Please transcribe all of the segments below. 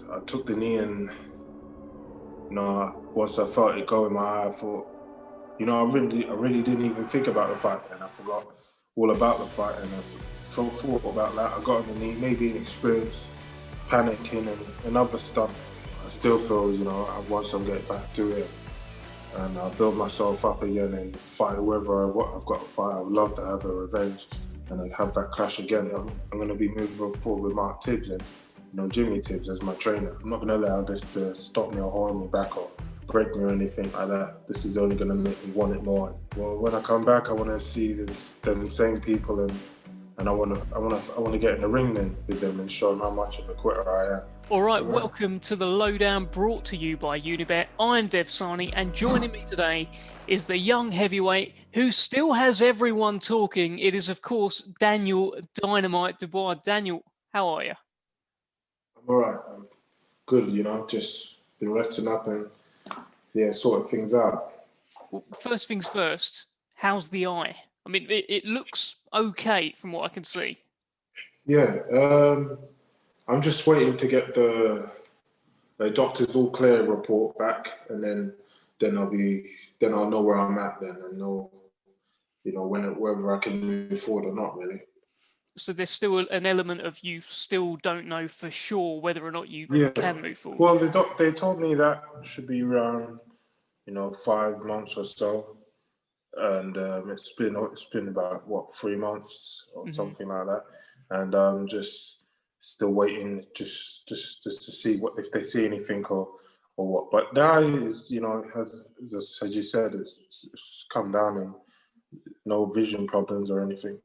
I took the knee and, once I felt it go in my eye, I thought, I really didn't even think about the fight, and I forgot all about the fight, and I thought about that. I got on the knee, maybe inexperience, panicking and other stuff. I still feel, once I get back to it, and I'll build myself up again and fight whoever I've got to fight. I would love to have a revenge and I have that clash again. I'm going to be moving forward with Mark Tibbs and Jimmy Tibbs as my trainer. I'm not going to allow this to stop me or hold me back or break me or anything like that. This is only going to make me want it more. Well, when I come back, I want to see them same people and I want to get in the ring then with them and show them how much of a quitter I am. All right, welcome to the Lowdown, brought to you by Unibet. I'm Dev Sahni, and joining me today is the young heavyweight who still has everyone talking. It is, of course, Daniel Dynamite Dubois. Daniel, how are you? I'm all right. I'm good, just been resting up and, sorting things out. Well, first things first, how's the eye? I mean, it looks okay from what I can see. Yeah, I'm just waiting to get the doctor's all clear report back, and then I'll know where I'm at then and know, whether I can move forward or not, really. So there's still an element of you still don't know for sure whether or not you can move forward. Well, they told me that should be around, 5 months or so, and it's been about 3 months or something like that, and I'm just still waiting just to see what if they see anything or what. But the eye is, as you said, it's come down and no vision problems or anything.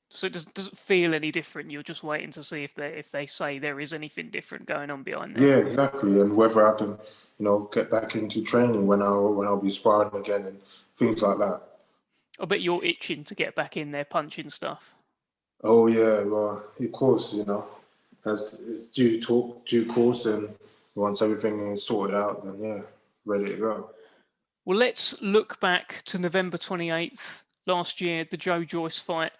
So does it feel any different? You're just waiting to see if they say there is anything different going on behind there. Yeah, exactly, and whether I can, get back into training when I'll be sparring again and things like that. I bet you're itching to get back in there punching stuff. Oh yeah, well, of course, as it's due course, and once everything is sorted out, then yeah, ready to go. Well, let's look back to November 28th last year, the Joe Joyce fight.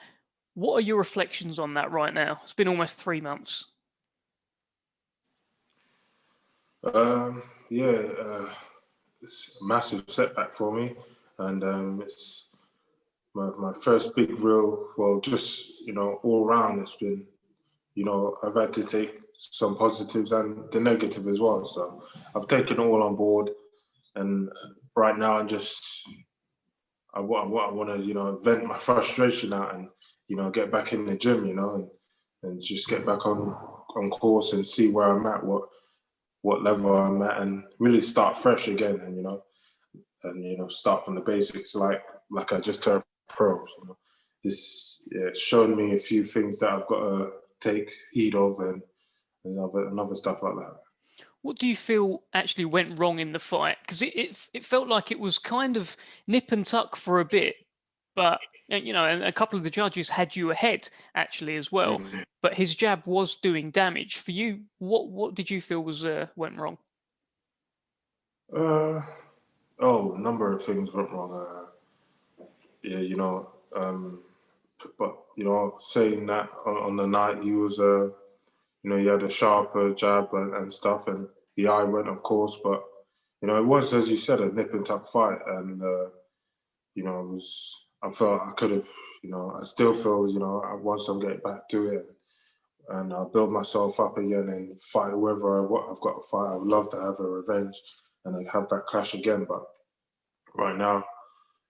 What are your reflections on that right now? It's been almost 3 months. It's a massive setback for me, and it's my first big real. Well, just all round, it's been. I've had to take some positives and the negative as well. So I've taken it all on board, and right now I want to vent my frustration out and get back in the gym, and just get back on course and see where I'm at, what level I'm at, and really start fresh again, and start from the basics, like I just turned pro. It's shown me a few things that I've got to take heed of and other stuff like that. What do you feel actually went wrong in the fight? Because it felt like it was kind of nip and tuck for a bit, but and a couple of the judges had you ahead actually as well. Mm-hmm. But his jab was doing damage for you. What did you feel went wrong? A number of things went wrong. But saying that on the night he was he had a sharper jab and stuff, and the eye went, of course, but it was, as you said, a nip and tuck fight, and I felt I could have, I still feel, once I'm getting back to it, and I'll build myself up again and fight whoever I've got to fight. I would love to have a revenge and I have that clash again, but right now,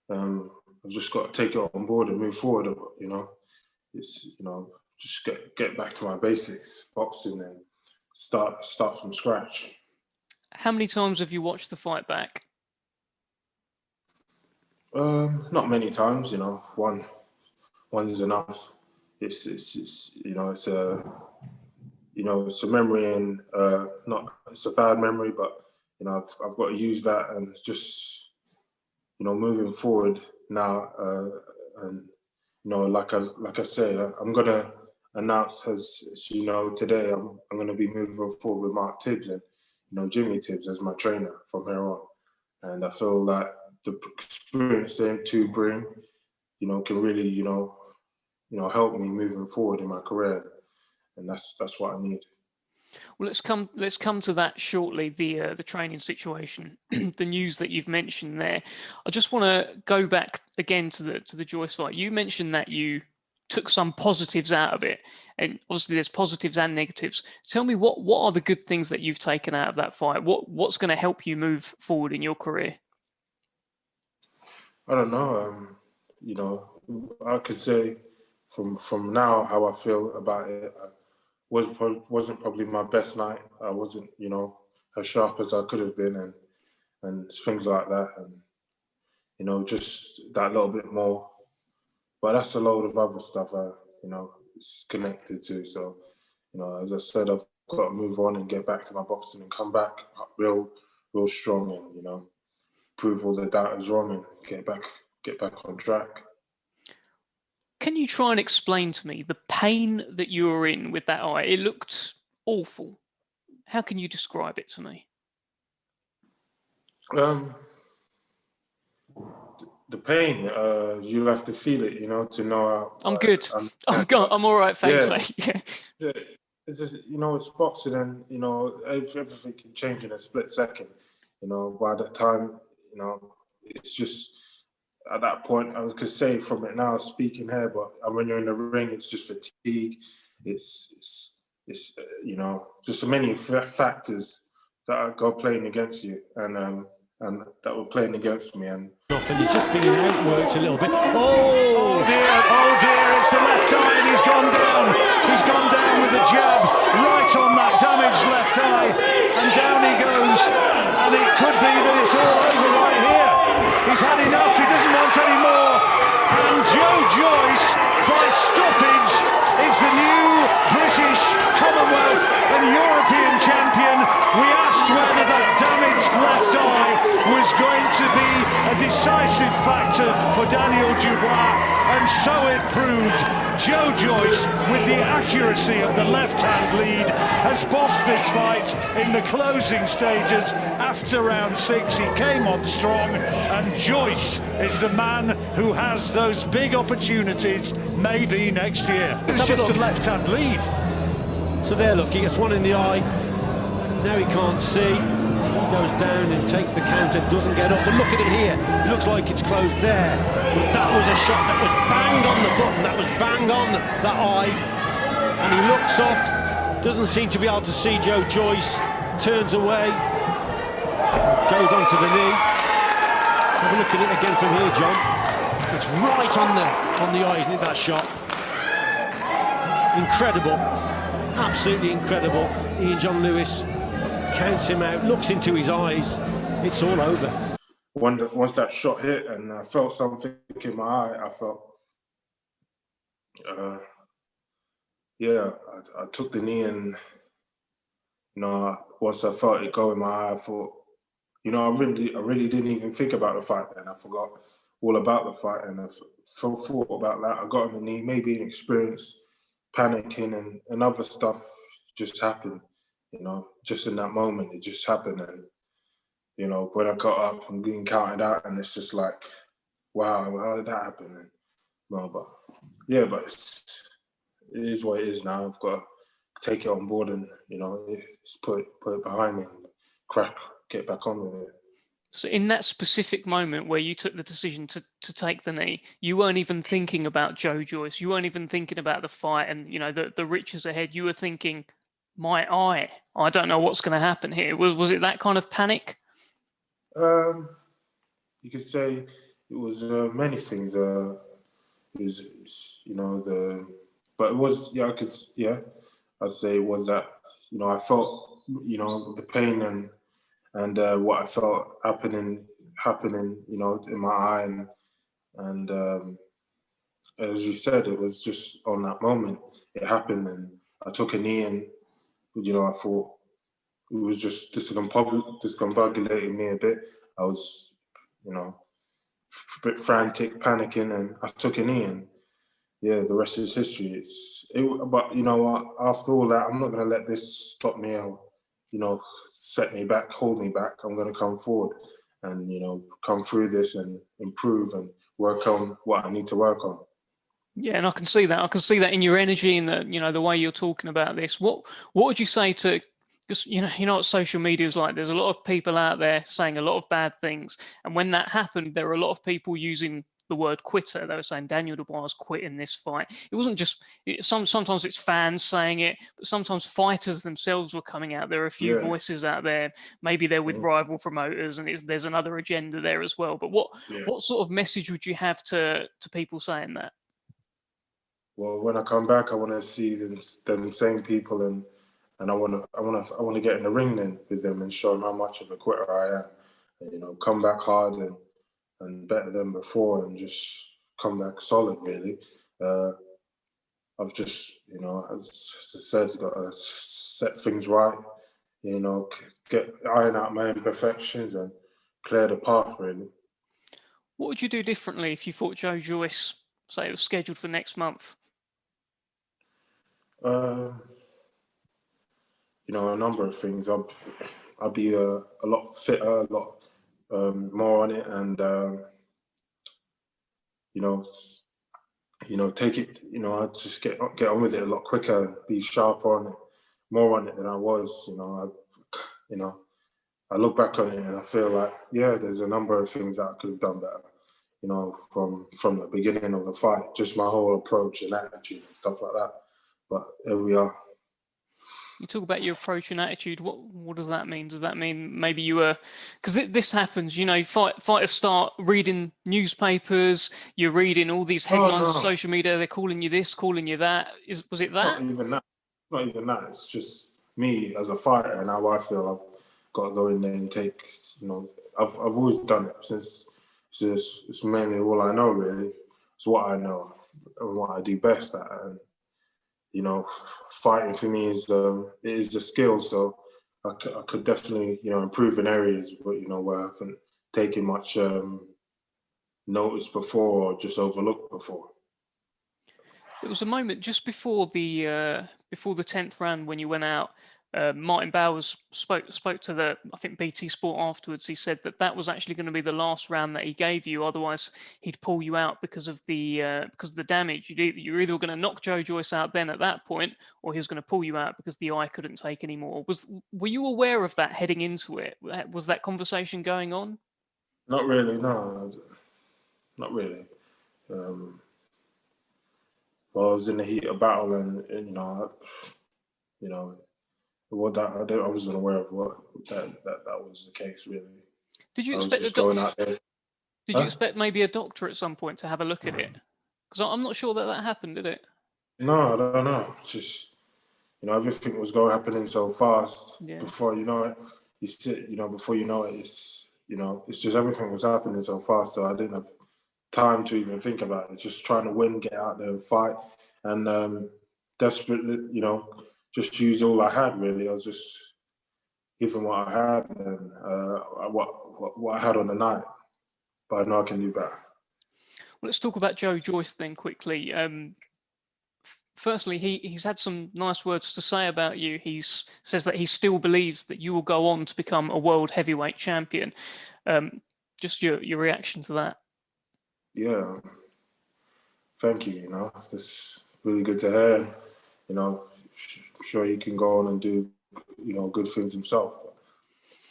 I've just got to take it on board and move forward. It's just get back to my basics, boxing, and start from scratch. How many times have you watched the fight back? Not many times. One's enough. It's a memory, and it's a bad memory, but I've got to use that and just moving forward now, and like I say, I'm gonna announce, as today, I'm gonna be moving forward with Mark Tibbs and Jimmy Tibbs as my trainer from here on, and I feel like the experience them two bring, can really help me moving forward in my career, and that's what I need. Well, let's come to that shortly. The training situation, the news that you've mentioned there. I just want to go back again to the Joyce fight. You mentioned that you took some positives out of it, and obviously there's positives and negatives. Tell me what are the good things that you've taken out of that fight? What's going to help you move forward in your career? I don't know. I could say from now how I feel about it. Wasn't probably my best night. I wasn't, as sharp as I could have been, and things like that, and just that little bit more. But that's a load of other stuff, it's connected to. So, as I said, I've got to move on and get back to my boxing and come back real strong, and prove all the doubters wrong and get back on track. Can you try and explain to me the pain that you were in with that eye? It looked awful. How can you describe it to me? The pain, you'll have to feel it, to know how. I'm good. I'm all right, thanks, mate. Yeah. It's just, it's boxing, and, everything can change in a split second. By that time, it's just, at that point, I could say from it now, speaking here, but when you're in the ring, it's just fatigue. It's just so many factors that are playing against you, and that were playing against me. And he's just being outworked a little bit. Oh dear, it's the left eye, and he's gone down. He's gone down with the jab, right on that damaged left eye, and down he goes. And it could be that it's all over right here. He's had enough, he doesn't want any more. And Joe Joyce, by stoppage, is the new British, Commonwealth and European champion. We asked whether that damaged left eye was going to be a decisive factor for Daniel Dubois, and so it proved. Joe Joyce, with the accuracy of the left-hand lead, has bossed this fight in the closing stages. After round 6, he came on strong, and Joyce is the man who has those big opportunities maybe next year. It's just a left-hand lead. So there, look, he gets one in the eye. Now he can't see. He goes down and takes the counter, doesn't get up. But look at it here. It looks like it's closed there. But that was a shot that was banged on the button. That was banged on that eye. And he looks up, doesn't seem to be able to see Joe Joyce, turns away, goes onto the knee. Have a look at it again from here, John. It's right on the eye, isn't it, that shot? Incredible. Absolutely incredible. Ian John Lewis counts him out, looks into his eyes. It's all over. Once that shot hit and I felt something in my eye, I felt, I took the knee, and, once I felt it go in my eye, I thought, I really didn't even think about the fight then. I forgot all about the fight, and I thought about that. I got on the knee, maybe inexperience, panicking, and other stuff just happened, just in that moment, it just happened. And, when I got up, I'm being counted out, and it's just like, wow, how did that happen? And, but it is what it is now. I've got to take it on board and, just put it behind me and get back on with it. So in that specific moment where you took the decision to take the knee, you weren't even thinking about Joe Joyce. You weren't even thinking about the fight and, the riches ahead. You were thinking, my eye, I don't know what's going to happen here. Was it that kind of panic? You could say it was many things. It was, but it was, I'd say it was that, I felt, the pain and what I felt happening, in my eye, and as you said, it was just on that moment it happened, and I took a knee, and I thought it was just discombobulating me a bit. I was, a bit frantic, panicking, and I took a knee, and the rest is history. But you know what? After all that, I'm not going to let this stop me or, set me back, hold me back. I'm going to come forward and, come through this and improve and work on what I need to work on. Yeah, and I can see that. I can see that in your energy and the way you're talking about this. What would you say to Because you know what social media is like. There's a lot of people out there saying a lot of bad things, and when that happened, there were a lot of people using the word quitter. They were saying Daniel Dubois quit in this fight. It wasn't just sometimes it's fans saying it, but sometimes fighters themselves were coming out. There are a few voices out there. Maybe they're with rival promoters, and there's another agenda there as well. But what sort of message would you have to people saying that? Well, when I come back, I want to see them same people, and I want to get in the ring then with them and show them how much of a quitter I am. And, you know, come back hard and better than before, and just come back solid. Really, I've just, you know, as I said, got to set things right. You know, iron out my imperfections and clear the path. Really. What would you do differently if you fought Joe Joyce, say it was scheduled for next month? You know, a number of things. I'll be a lot fitter, a lot more on it, and you know, take it. You know, I just get on with it a lot quicker, be sharp on it, more on it than I was. You know, I look back on it and I feel like, yeah, there's a number of things that I could have done better. You know, from the beginning of the fight, just my whole approach and attitude and stuff like that. But here we are. You talk about your approach and attitude. What does that mean? Does that mean maybe you were, because this happens, you know, fighters start reading newspapers, you're reading all these headlines on social media, they're calling you this, calling you that. Was it that? Not even that. It's just me as a fighter and how I feel I've got to go in there and take, you know, I've always done it since it's mainly all I know, really. It's what I know and what I do best at. And, you know, fighting for me is a skill. So I could definitely, you know, improve in areas, but, you know, where I haven't taken much notice before or just overlooked before. There was a moment just before the 10th round when you went out. Martin Bowers spoke to the, I think, BT Sport afterwards. He said that was actually going to be the last round that he gave you. Otherwise, he'd pull you out because of the damage. You're either going to knock Joe Joyce out then at that point, or he was going to pull you out because the eye couldn't take any more. Were you aware of that heading into it? Was that conversation going on? Not really, no. Not really. Well, I was in the heat of battle, and you know. I wasn't aware of what that was the case, really. Did you expect Did you expect maybe a doctor at some point to have a look at it? Because I'm not sure that happened, did it? No, I don't know. Just, you know, everything was happening so fast. Yeah. Before you know it, before you know it, it's just everything was happening so fast. So I didn't have time to even think about it. Just trying to win, get out there and fight, and desperately, you know, just use all I had, really. I was just giving what I had and what I had on the night. But I know I can do better. Well, let's talk about Joe Joyce then quickly. Firstly, he's had some nice words to say about you. He says that he still believes that you will go on to become a world heavyweight champion. Just your reaction to that? Yeah. Thank you. You know, it's really good to hear. You know, sure he can go on and do, you know, good things himself.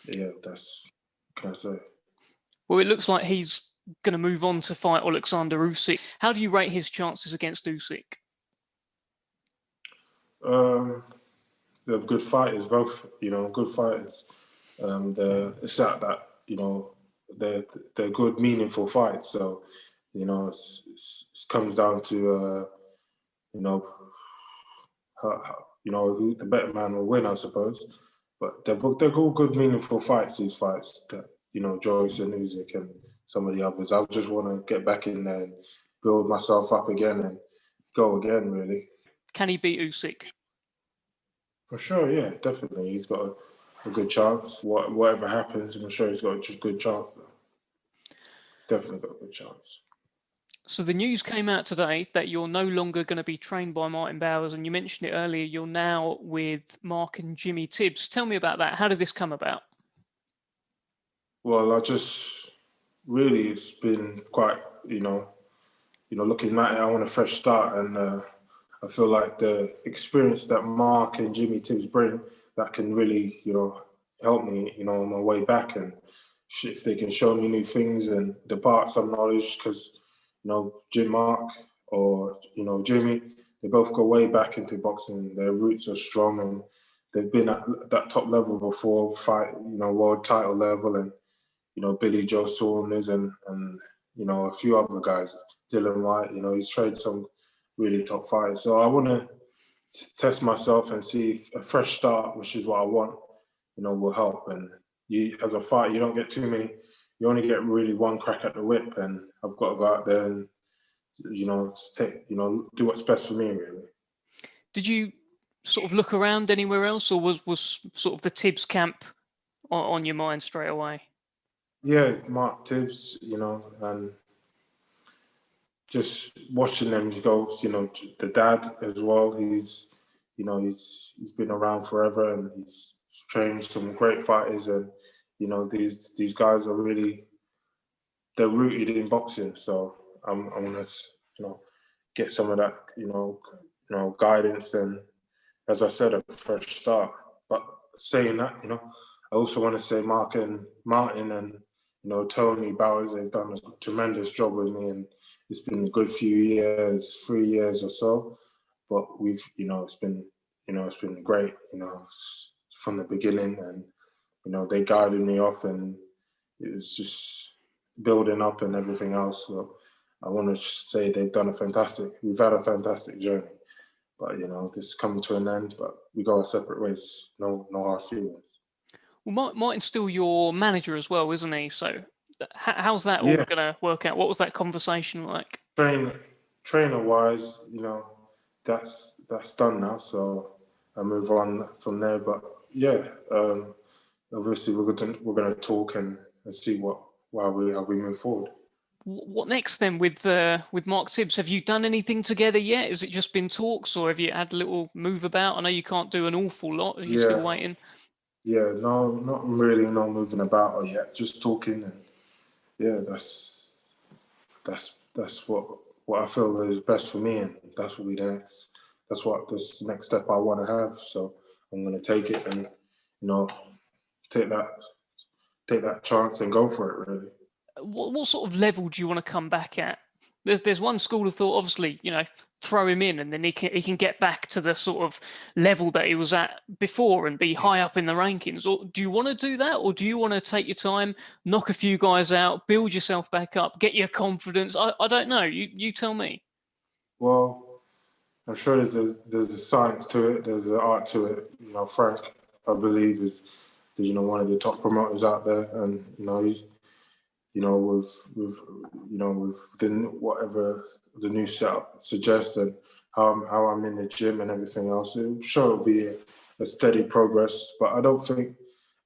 But yeah, that's what can I say? Well, it looks like he's going to move on to fight Alexander Usyk. How do you rate his chances against Usyk? They're good fighters, both. You know, good fighters. It's that you know, they're good, meaningful fights. So, you know, it comes down to you know. Who the better man will win, I suppose. But they're all good, meaningful fights. These fights that, you know, Joyce and Usyk and some of the others. I just want to get back in there and build myself up again and go again. Really. Can he beat Usyk? For sure, yeah, definitely. He's got a good chance. Whatever happens, I'm sure he's got a good chance. Though. He's definitely got a good chance. So the news came out today that you're no longer going to be trained by Martin Bowers, and you mentioned it earlier, you're now with Mark and Jimmy Tibbs. Tell me about that. How did this come about? Well, it's been quite, you know, looking at it, I want a fresh start, and I feel like the experience that Mark and Jimmy Tibbs bring that can really, help me, on my way back. And if they can show me new things and depart some knowledge, because, Jim Mark or, Jimmy, they both go way back into boxing. Their roots are strong and they've been at that top level before, world title level, and, Billy Joe Saunders and a few other guys, Dylan White, he's trained some really top fighters. So I want to test myself and see if a fresh start, which is what I want, will help. And as a fighter, you don't get too many. You only get really one crack at the whip, and I've got to go out there and, do what's best for me, really. Did you sort of look around anywhere else, or was sort of the Tibbs camp on your mind straight away? Yeah, Mark Tibbs, and just watching them go, the dad as well. He's been around forever, and he's trained some great fighters, and these guys are really, they're rooted in boxing. So I'm gonna get some of that guidance, and as I said, a fresh start. But saying that, I also want to say Mark and Martin and Tony Bowers, they've done a tremendous job with me, and it's been a good few years, 3 years or so. But we've, it's been great, from the beginning, and they guided me off, and it was just building up and everything else. So I want to say we've had a fantastic journey. But this is coming to an end. But we go our separate ways. No hard feelings. Well, Martin's still your manager as well, isn't he? So how's that all going to work out? What was that conversation like? Trainer-wise, that's done now. So I move on from there. But yeah, obviously we're going to talk and see how we move forward. What next then with Mark Tibbs? Have you done anything together yet? Has it just been talks, or have you had a little move about? I know you can't do an awful lot. Are you still waiting? Yeah, no, not really, no moving about yet. Just talking, and yeah, that's what I feel is best for me, and that's what this next step I want to have. So I'm going to take it and take that chance and go for it, really. What sort of level do you want to come back at? There's one school of thought, obviously, throw him in and then he can get back to the sort of level that he was at before and be high up in the rankings. Or do you want to do that, or do you want to take your time, knock a few guys out, build yourself back up, get your confidence? I don't know. You tell me. Well, I'm sure there's a science to it. There's an art to it. Frank, I believe, is one of the top promoters out there, and within whatever the new setup suggests and how I'm in the gym and everything else, I'm sure it'll be a steady progress. But I don't think it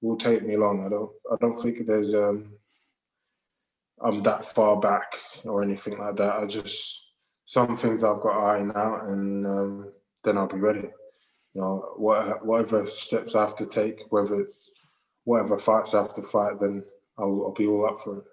will take me long. I don't think there's I'm that far back or anything like that. Some things I've got to iron out, and then I'll be ready. Whatever steps I have to take, whether it's whatever fights I have to fight, then I'll be all up for it.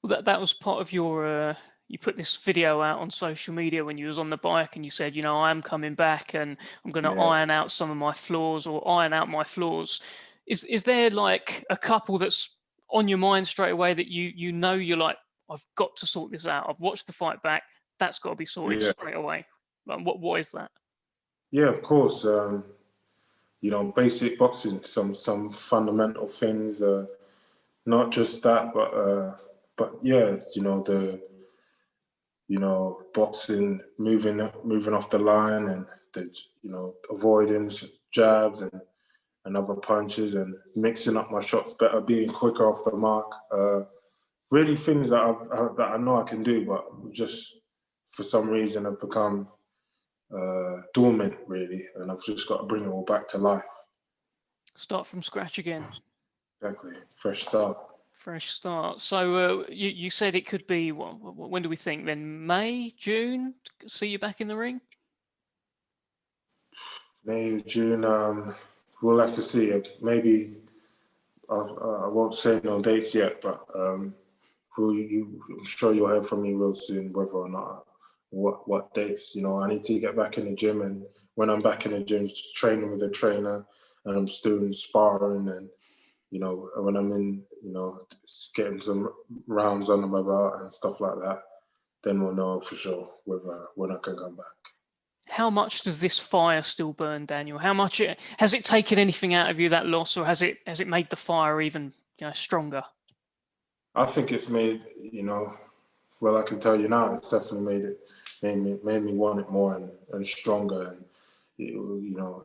Well, that was part of your. You put this video out on social media when you was on the bike, and you said, I am coming back, and I'm going to iron out some of my flaws, or iron out my flaws. Is there like a couple that's on your mind straight away that you're like, I've got to sort this out. I've watched the fight back. That's got to be sorted straight away. Like, what is that? Yeah, of course. Basic boxing, some fundamental things. Not just that, but yeah, boxing, moving off the line, and the avoiding jabs and other punches, and mixing up my shots better, being quicker off the mark. Really things that I know I can do, but just for some reason have become dormant, really, and I've just got to bring it all back to life. Start from scratch again. Exactly, fresh start. Fresh start. So you said it could be, when do we think then? May, June? See you back in the ring? May, June, we'll have to see. Maybe, I won't say no dates yet, but I'm sure you'll hear from me real soon, whether or not, what dates. I need to get back in the gym, and when I'm back in the gym, training with a trainer and I'm still sparring, and you know, when I'm in, you know, getting some rounds under my belt and stuff like that, then we'll know for sure when I can come back. How much does this fire still burn, Daniel? How much has it taken anything out of you, that loss, or has it made the fire even, you know, stronger? I think it's made, you know, well, I can tell you now, it's definitely made me want it more and stronger, and you know,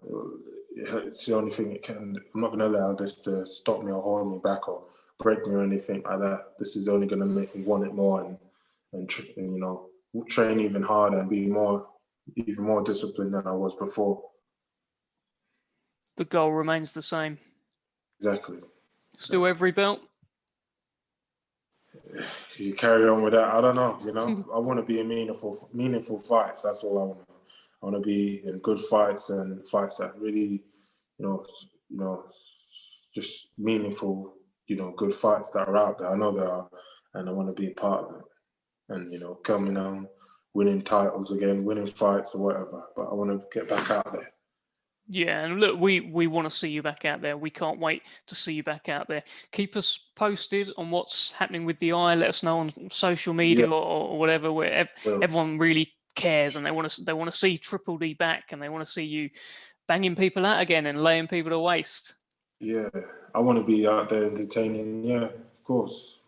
it's the only thing it can. I'm not going to allow this to stop me or hold me back or break me or anything like that. This is only going to make me want it more and you know, train even harder and be even more disciplined than I was before. The goal remains the same. Exactly. Still every belt? You carry on with that. I don't know. You know, I want to be in meaningful fights. That's all I want. I want to be in good fights and fights that really, you know, just meaningful, you know, good fights that are out there. I know there are, and I want to be a part of it. And you know, coming on, winning titles again, winning fights or whatever. But I want to get back out there. Yeah, and look, we want to see you back out there. We can't wait to see you back out there. Keep us posted on what's happening with the eye. Let us know on social media or whatever. Where everyone really cares, and they want to see Triple D back, and they want to see you banging people out again and laying people to waste. Yeah, I want to be out there entertaining. Yeah, of course.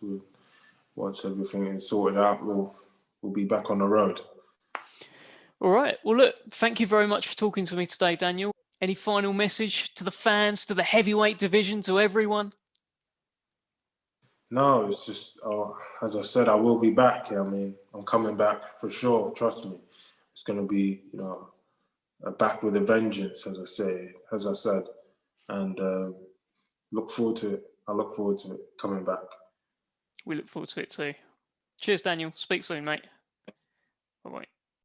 Once everything is sorted out, we'll be back on the road. All right. Well, look, thank you very much for talking to me today, Daniel. Any final message to the fans, to the heavyweight division, to everyone? No, it's just, as I said, I will be back. I mean, I'm coming back for sure. Trust me. It's going to be, you know, back with a vengeance, as I said. And look forward to it. I look forward to it coming back. We look forward to it too. Cheers, Daniel. Speak soon, mate. Bye-bye.